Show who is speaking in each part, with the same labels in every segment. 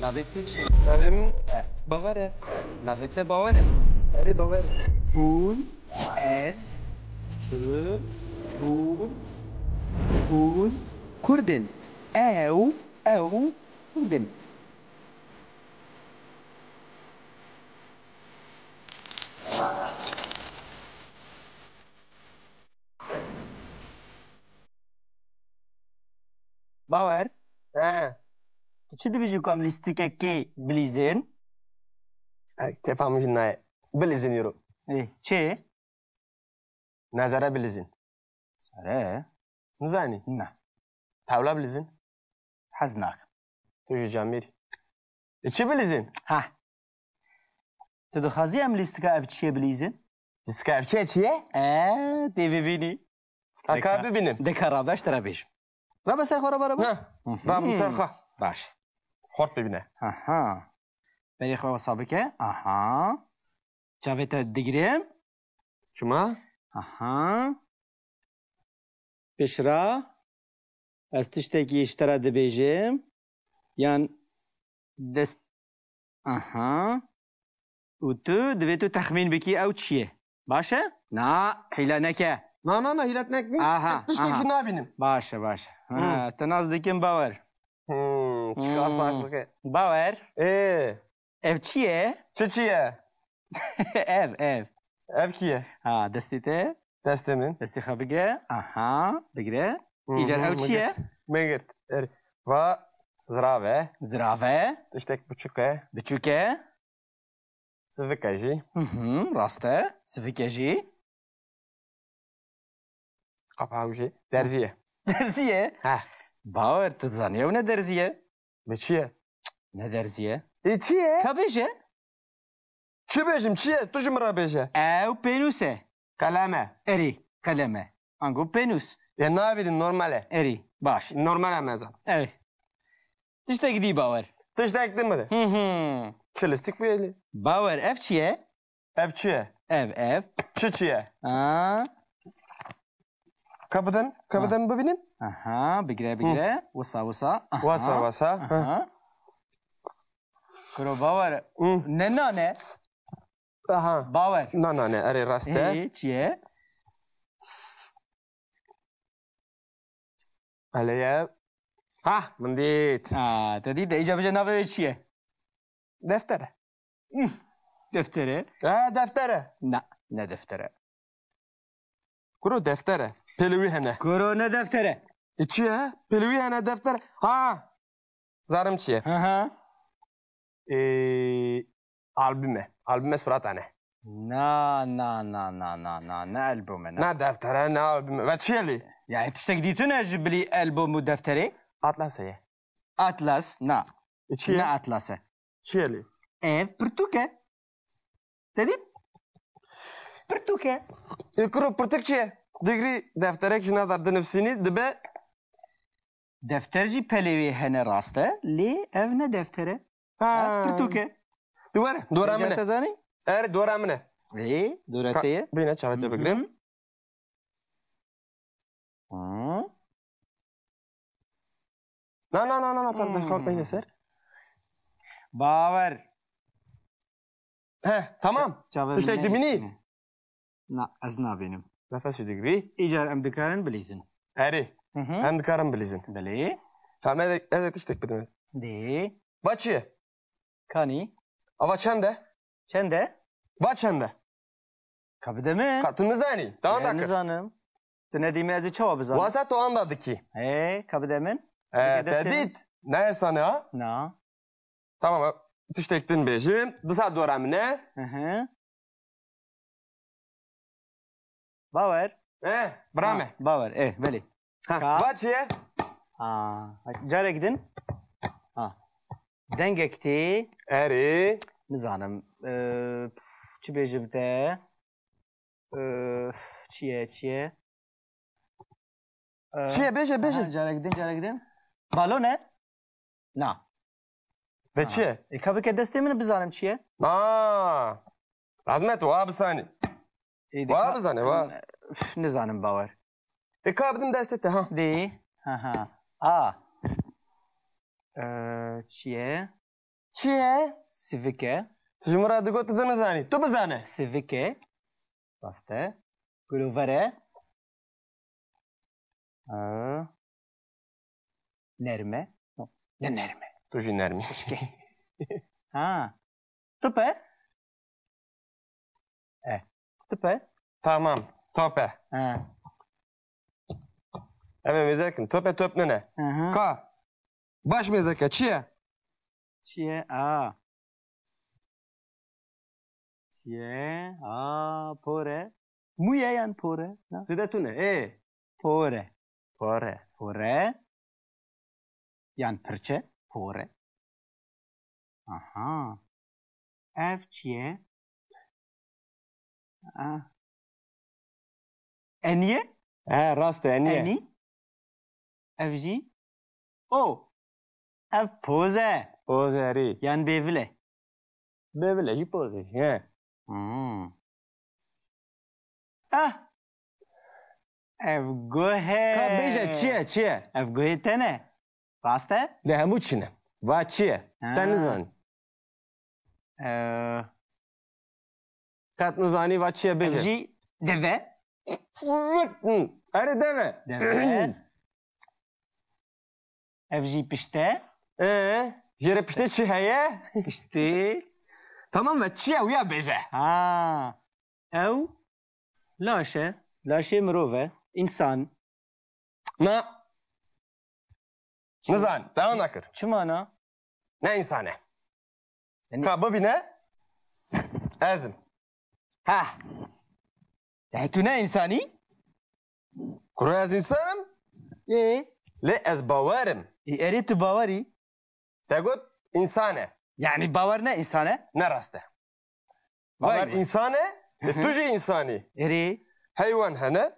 Speaker 1: Navê
Speaker 2: Navê-me Bavaré.
Speaker 1: Navê Bavarê.
Speaker 2: Erê Bavaré.
Speaker 1: Hûn ez tu hûn hûn Kurdin. Ew Kurdin.
Speaker 3: باور
Speaker 2: Ha.
Speaker 3: tu çi dibêjî ku em lîstikekê bilîzin?
Speaker 2: Kefam jinnaye. Bilizin yürü.
Speaker 3: Çê?
Speaker 2: Nazara bilizin.
Speaker 3: Sere?
Speaker 2: Nizani.
Speaker 3: Ne.
Speaker 2: Tavla bilizin.
Speaker 3: Hez nakim.
Speaker 2: Tuju camir. İki bilizin.
Speaker 3: Ha. Tu dixwazî em lîstika ev çiye bilîzin?
Speaker 2: İstika erkeğe çiye?
Speaker 3: Têvê vînî.
Speaker 2: Haka bibinim.
Speaker 3: Deka rabeş te re bêjim. Rabe ser xwe rabe.
Speaker 2: Ha. Rabım serha.
Speaker 3: Baş.
Speaker 2: Hort bibine.
Speaker 3: Aha. Berê xwe wesa bike. Aha. Çavê te digirim.
Speaker 2: Cuma.
Speaker 3: Aha. Pêşra. Ez tiştekî ji te re dibêjim. Yan dest... Aha. û tu divê tu texmîn bikî ew çi ye. Baş e? Na, hîle neke.
Speaker 2: Na hilet nekni.
Speaker 3: Aha,
Speaker 2: Tişteki
Speaker 3: aha.
Speaker 2: nabinim.
Speaker 3: Baş e, baş e. Ha, te naz dikim bawer.
Speaker 2: Çıkı asla
Speaker 3: Bawer, ev çi ye?
Speaker 2: Çiçiye.
Speaker 3: Ev.
Speaker 2: Ev kiye.
Speaker 3: Ha, destê te?
Speaker 2: Destemin.
Speaker 3: Destê xwe bigire. Aha, bigire. Îcar ew çi ye?
Speaker 2: Megirt. Va zrave.
Speaker 3: Zirave.
Speaker 2: Tiştek buçuke.
Speaker 3: Biçûk e.
Speaker 2: Sıvıka jî.
Speaker 3: Rast e. Sivike jî.
Speaker 2: Kapağı jî. Derziye.
Speaker 3: Derzî ye?
Speaker 2: Ha.
Speaker 3: Bawer, tu dizanî ew ne derzî ye?
Speaker 2: Beçiye.
Speaker 3: Ne derzî ye?
Speaker 2: Çiye.
Speaker 3: Ka bêje?
Speaker 2: Çi bejim çiye? Tu jimra beje.
Speaker 3: Ew pênûs e.
Speaker 2: Kaleme.
Speaker 3: Erî, qeleme. Ango pênûs.
Speaker 2: Ya nabirin normale.
Speaker 3: Erî, baş.
Speaker 2: Normale mezan.
Speaker 3: Ew. Tiştekî dî bawer.
Speaker 2: Tiştek değil mi? Kilistik bu eli.
Speaker 3: Bawer, ev çi ye?
Speaker 2: Ev çiye.
Speaker 3: Ev.
Speaker 2: Çi çiye.
Speaker 3: Ha.
Speaker 2: Kapıdan bu benim.
Speaker 3: Aha, bigire. Wisa. Aha.
Speaker 2: Vasa.
Speaker 3: Aha. Kuro bawer. Ne nane?
Speaker 2: Aha.
Speaker 3: Bawer.
Speaker 2: Ne eri raste.
Speaker 3: Çi ye?
Speaker 2: Aleye. Ha, mendit.
Speaker 3: Ha, te dî de îca bêje navê wê çi ye?
Speaker 2: Deftere.
Speaker 3: Deftere.
Speaker 2: Ha, deftere.
Speaker 3: Ne deftere.
Speaker 2: Kuru deftere. Pelevi hene.
Speaker 3: Kuro ne deftere?
Speaker 2: İçiye. Pelevi hene deftere. Ha. Zarım çiye.
Speaker 3: Aha.
Speaker 2: Albüme. Albüme surat hane.
Speaker 3: Na, ne albüme ne?
Speaker 2: Ne deftere ne albüme. Ve çiyeli.
Speaker 3: Yani tiştek dîtû ne ji bilî albûmû defterê?
Speaker 2: Atlas'e.
Speaker 3: Atlas, na.
Speaker 2: İçiye.
Speaker 3: Ne atlas'e?
Speaker 2: Çiyeli.
Speaker 3: Ev pirtûk e. Dedin? Pirtûk e.
Speaker 2: Kuru pırtık çiye. Digri deftere kişine dardı nefsini dibe.
Speaker 3: Defter jî pelêvê hene rast e. Lê ev ne deftere? Pirtûk e.
Speaker 2: Duvare. Dora mine.
Speaker 3: Te zanî?
Speaker 2: Dora mine.
Speaker 3: Dorete ye.
Speaker 2: Bine çavete begirim. Na. Tardaş kalkmayın eser.
Speaker 3: Bawer.
Speaker 2: Tamam. Tiştek dimini.
Speaker 3: Na, ez nabînim.
Speaker 2: Nefes digri.
Speaker 3: Îcar em dikarin bilîzin.
Speaker 2: Eri. Hem dikarım bilizin.
Speaker 3: Belê.
Speaker 2: Tamam ez tiştek bidim.
Speaker 3: Dê.
Speaker 2: Baçiye.
Speaker 3: Kanî.
Speaker 2: Ava çende.
Speaker 3: Çend e?
Speaker 2: Baçende.
Speaker 3: Ka bide min.
Speaker 2: Katını zani. Tamam da kır.
Speaker 3: Nizanim. Tu nedîme ez ê çawa bizanim.
Speaker 2: Vasa to anda diki.
Speaker 3: Ka bide min.
Speaker 2: Tedit. Ne sana ha?
Speaker 3: Na.
Speaker 2: Tamam. Tiştektin bejim. Disa doramine.
Speaker 3: Bawer.
Speaker 2: Brame.
Speaker 3: Bawer. Belê.
Speaker 2: Baçiye.
Speaker 3: Carek gidin. Dengek tê.
Speaker 2: Eri.
Speaker 3: Nizanim. Çi bêjim te? Çi ye?
Speaker 2: Çiye beje.
Speaker 3: Carek gidin. Balon e? Na.
Speaker 2: Ve çiye?
Speaker 3: Ka bike destê min bizanim çi ye?
Speaker 2: Lazmet va bisani. Va bizane va.
Speaker 3: Nizanim bawer.
Speaker 2: Kabidin destete ha.
Speaker 3: Dê. Çi ye?
Speaker 2: چیه؟
Speaker 3: Sivike.
Speaker 2: تجمرا دگو تو نزانی تو بزانه
Speaker 3: Sivike. Raste. Gulovere. Nerme. No, ne nerme.
Speaker 2: تو جی نرمی
Speaker 3: Ha. Tupe. Tupe.
Speaker 2: tamam tope
Speaker 3: Ha.
Speaker 2: evet mezekin tope top ne
Speaker 3: Aha.
Speaker 2: ka baş mezeke çiye
Speaker 3: Çiye. Çiye. Pore. Muye yan pore. Na?
Speaker 2: zide tu ne
Speaker 3: Pore.
Speaker 2: pare
Speaker 3: Pore. Yan pırçe. Pore. Aha. Ev çiye. Eniye.
Speaker 2: rast niye
Speaker 3: Eni. Evci. O. Ev poze.
Speaker 2: o zeri
Speaker 3: Yan bevle.
Speaker 2: bebele hipozi he
Speaker 3: Ev gohe.
Speaker 2: ka beje çiye
Speaker 3: Ev gohe tene. Raste?
Speaker 2: le hemu çine va çiye ten nizani kat nizani va çiye beje
Speaker 3: Evci deve.
Speaker 2: Are deme
Speaker 3: Deve. Evci pişte.
Speaker 2: jere pişte çi heye
Speaker 3: Pişti.
Speaker 2: tamam mı çiye uya beje
Speaker 3: Ev laşe. Laşe mirove. İnsan.
Speaker 2: na nizan devam nakır
Speaker 3: Çımana.
Speaker 2: ne insane
Speaker 3: Yani-
Speaker 2: ka babine ezim
Speaker 3: Tu ne insani?
Speaker 2: kuru ez insanım le ez bavarım
Speaker 3: Eri tu bavari.
Speaker 2: tegut insane
Speaker 3: Yani bavar ne insane?
Speaker 2: ne raste
Speaker 3: Vay
Speaker 2: bavar
Speaker 3: vay.
Speaker 2: insane tujı insani
Speaker 3: Eri.
Speaker 2: hayvan hene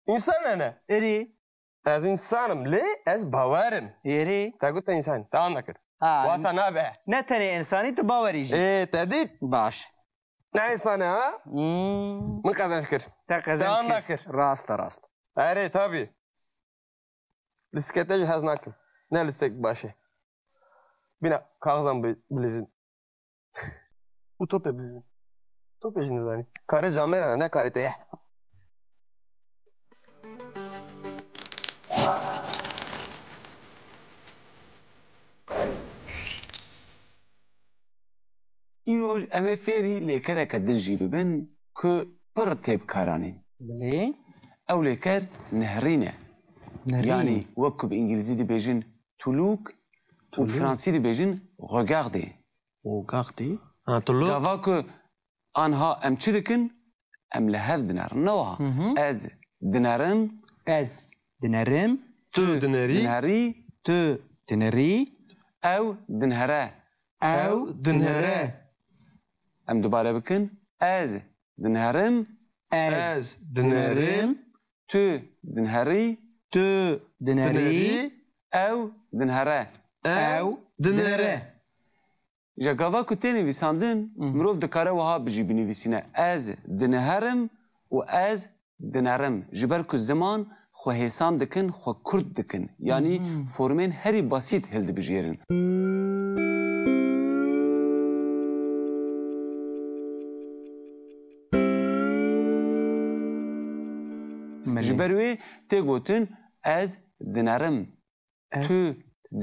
Speaker 2: insan hene
Speaker 3: Eri.
Speaker 2: ez insanım le ez bavarım
Speaker 3: Eri.
Speaker 2: tegut insan devam nakır
Speaker 3: Ha.
Speaker 2: wasa ne be
Speaker 3: Ne tane insani tu bavari.
Speaker 2: tedit
Speaker 3: Baş.
Speaker 2: ne insane ha mı kazanç kır
Speaker 3: Te kazanç
Speaker 2: Devam
Speaker 3: kir.
Speaker 2: nakır.
Speaker 3: Rast.
Speaker 2: Ere tabi. Liskete cihaz nakım. Ne listek başı. Bina kağızan bilizin. Bu tope bilizin. Tope şimdi zani. Kare camera ne karite.
Speaker 4: اینو ئەمە فێری لێکەرێکە دژی ببن کە پڕ تێبکارانین
Speaker 3: Bili.
Speaker 4: ئەو لێکەر نهرینە یانی وەکو بە ئینگلیزی دەبێژن تولوک و فرانسی دەبێژن ڕۆگاردێ
Speaker 3: O gagdi.
Speaker 2: Ha tullu.
Speaker 4: داوا کە ئانها ئەم چ دکن ئەم لە هەر دنارنەوە ئەز دنەرم
Speaker 3: Ez dinerim.
Speaker 2: Tu dineri.
Speaker 4: دنهری
Speaker 3: Tu dineri.
Speaker 4: ئەو دنهرە
Speaker 2: Ev dinere.
Speaker 4: ئەم دووبارە بکن ئەز دنهرم
Speaker 2: Ez dinerim.
Speaker 4: تو دنهری
Speaker 3: Tu dineri.
Speaker 4: ئەو دنهرە
Speaker 2: Ev dinere.
Speaker 4: Ji gava ku tê nivîsandin mirov dikare wiha bijî binivîsîne ez diniherim û ez dinerim ji ber ku ziman xwe hêsan dikin xwe kurd dikin yanî formên herî basît hildibijêrin. Ji ber wê tê gotin ez dinerim tu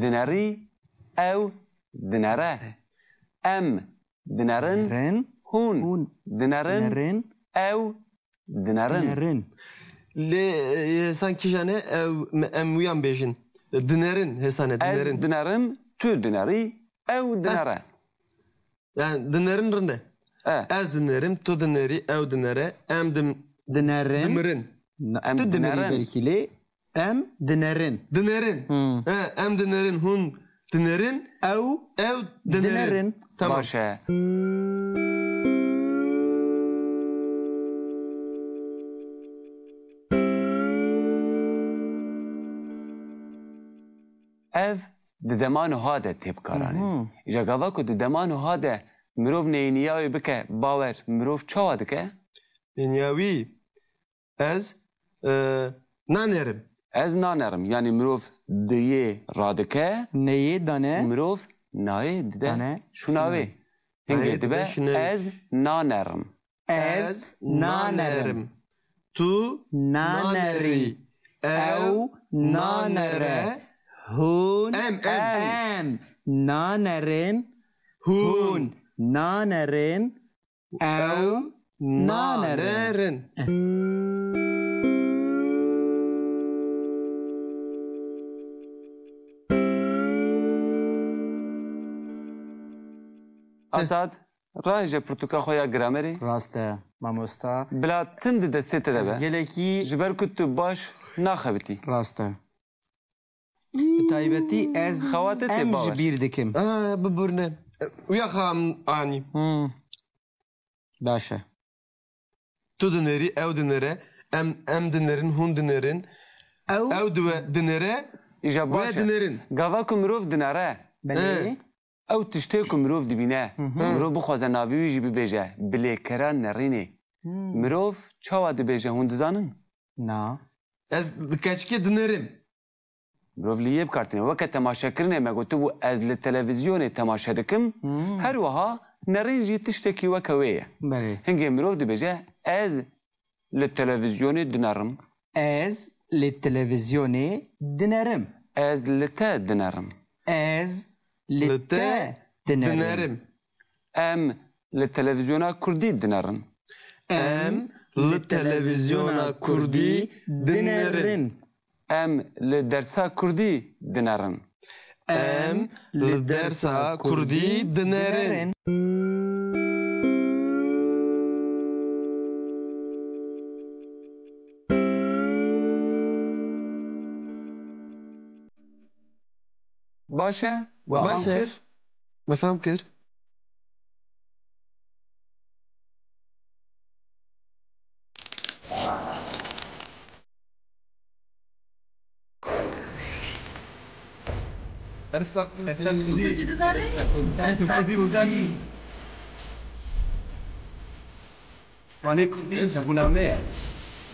Speaker 4: dinerî ew dinere em dinerin
Speaker 3: Ren.
Speaker 4: hûn
Speaker 3: Hûn
Speaker 4: dinerin
Speaker 3: dinerin.
Speaker 4: ew dinerin
Speaker 3: Dinerin.
Speaker 2: Le sanki jane em uyan bejin. Dinerin hesane
Speaker 4: ez
Speaker 2: dinerin.
Speaker 4: dinerim tu dinerî ew dinere
Speaker 2: Yani dinerin rinde. Ez dinerim, tu dineri, ev dinere, em
Speaker 3: Dinerin.
Speaker 2: dimirin.
Speaker 4: Em
Speaker 3: Tu dineri
Speaker 4: dinerin.
Speaker 3: belki li. Em dinerin.
Speaker 2: Dinerin. Em dinerin, hun dinerin,
Speaker 3: Ev
Speaker 2: ev dinerin.
Speaker 3: dinerin.
Speaker 2: Tamam.
Speaker 4: baş e ev di deman û hade têbkaranîn ji gava ku di deman û hade mirov neyîniyayê bike bawer mirov çawa dike
Speaker 2: Dünyavi. Ez nanerim.
Speaker 4: ez nanerim yanî mirov diyê radike
Speaker 3: Neyi dane?
Speaker 4: mirov nayê dide
Speaker 3: Tane
Speaker 4: şunavê. Hingê
Speaker 2: Nayê dide
Speaker 4: dibe
Speaker 2: şunavê.
Speaker 4: ez nanerim.
Speaker 3: Ez nanerim.
Speaker 2: Tu
Speaker 3: Nanerî. Ew nanere. Hûn em nanerin. Hûn nanerin. Ew nanerin.
Speaker 4: Asad, rahêje pirtûka xwe ya gramerê,
Speaker 3: Rast e mamosta.
Speaker 4: bila tim di destê te de
Speaker 3: Ez
Speaker 4: be.
Speaker 3: gelekî
Speaker 4: Ji ber ku tu baş naxebitî.
Speaker 3: rast e. Bi taybetî ez
Speaker 4: Xewatê tê
Speaker 3: em
Speaker 4: bawer.
Speaker 3: ji bîr dikim.
Speaker 2: ببرنه ویا خام آنی
Speaker 3: Baş e.
Speaker 2: تو دنری او دنره ام دنرین هون دنرین
Speaker 3: Ew
Speaker 2: او دو دنره
Speaker 4: İja
Speaker 2: و
Speaker 4: baş e.
Speaker 2: دنرین
Speaker 4: Gava ku mirov dinare,
Speaker 3: belê.
Speaker 4: ew tiştê ku mirov dibîne, mirov bixwaze navî wî jî bibêje, bilêkera nerînê. Mirov çawa dibêje hûn dizanin?
Speaker 3: Na.
Speaker 2: از دکچکی دنریم
Speaker 4: Mirov lî yê bikartîne. Weke temaşekirinê me gotibû ez li televizyonê temaşe dikim, her wiha nerîn jî tiştekî weke wê ye.
Speaker 3: Belê.
Speaker 4: Hingê mirov dibêje ez li televizyonê dinerim,
Speaker 3: Ez li televizyonê dinerim.
Speaker 4: ez li te dinerim.
Speaker 3: Ez li
Speaker 2: لته
Speaker 3: te dinerim.
Speaker 2: دنریم
Speaker 4: Em li televizyona Kurdî dinerin.
Speaker 2: ام لتلویزیونا کردی دنرین
Speaker 4: Em li dersa Kurdî dinerin.
Speaker 2: ام لدرسا کردی دنرین
Speaker 4: Baş e?
Speaker 2: باشه بفهم کرد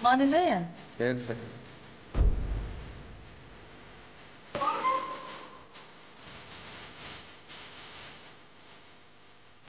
Speaker 5: مانه نه